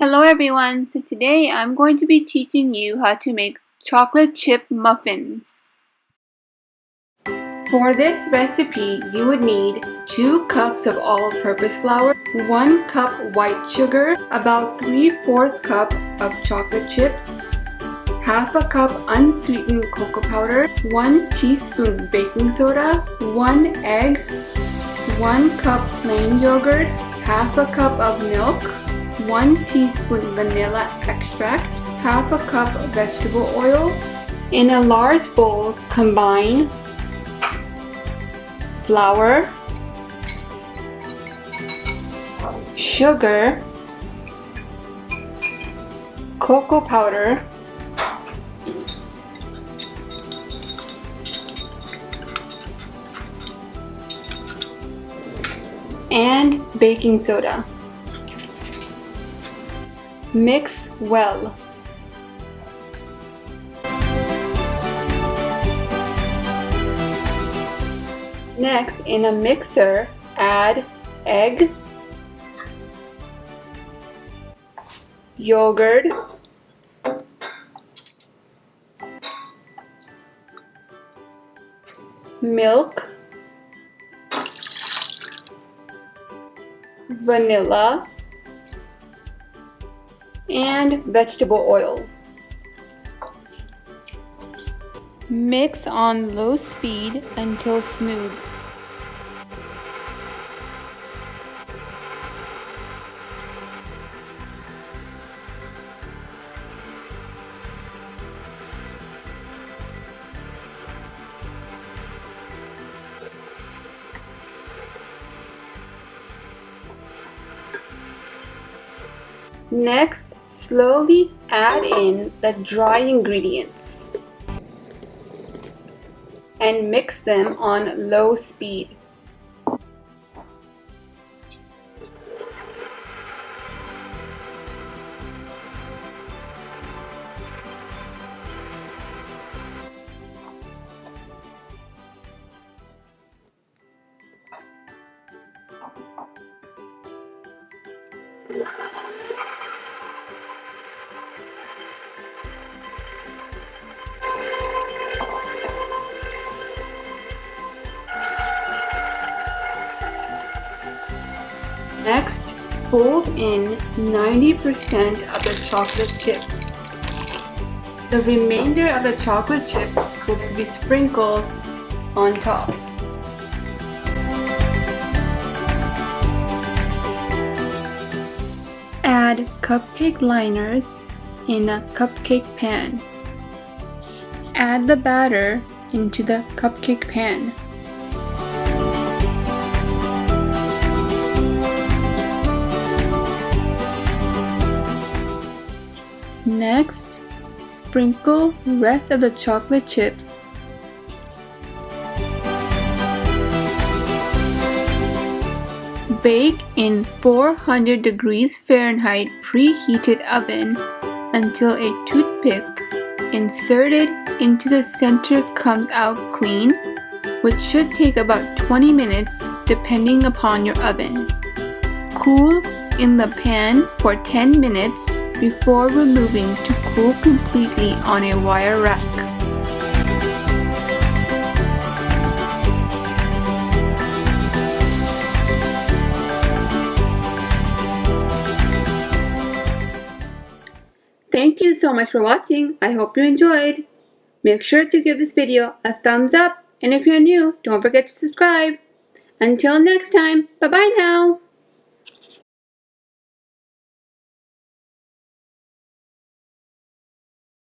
Hello everyone, so today I'm going to be teaching you how to make chocolate chip muffins. For this recipe, you would need 2 cups of all-purpose flour, 1 cup white sugar, about 3/4 cup of chocolate chips, half a cup unsweetened cocoa powder, 1 teaspoon baking soda, 1 egg, 1 cup plain yogurt, half a cup of milk, 1 teaspoon vanilla extract, half a cup vegetable oil. In a large bowl, combine flour, sugar, cocoa powder, and baking soda. Mix well. Next, in a mixer, add egg, yogurt, milk, vanilla, and vegetable oil. Mix on low speed until smooth. Next, slowly add in the dry ingredients and mix them on low speed. Next, fold in 90% of the chocolate chips. The remainder of the chocolate chips will be sprinkled on top. Add cupcake liners in a cupcake pan. Add the batter into the cupcake pan. Next, sprinkle the rest of the chocolate chips. Bake in 400 degrees Fahrenheit preheated oven until a toothpick inserted into the center comes out clean, which should take about 20 minutes depending upon your oven. Cool in the pan for 10 minutes before removing to cool completely on a wire rack. Thank you so much for watching. I hope you enjoyed. Make sure to give this video a thumbs up, and if you're new, don't forget to subscribe. Until next time, bye bye now.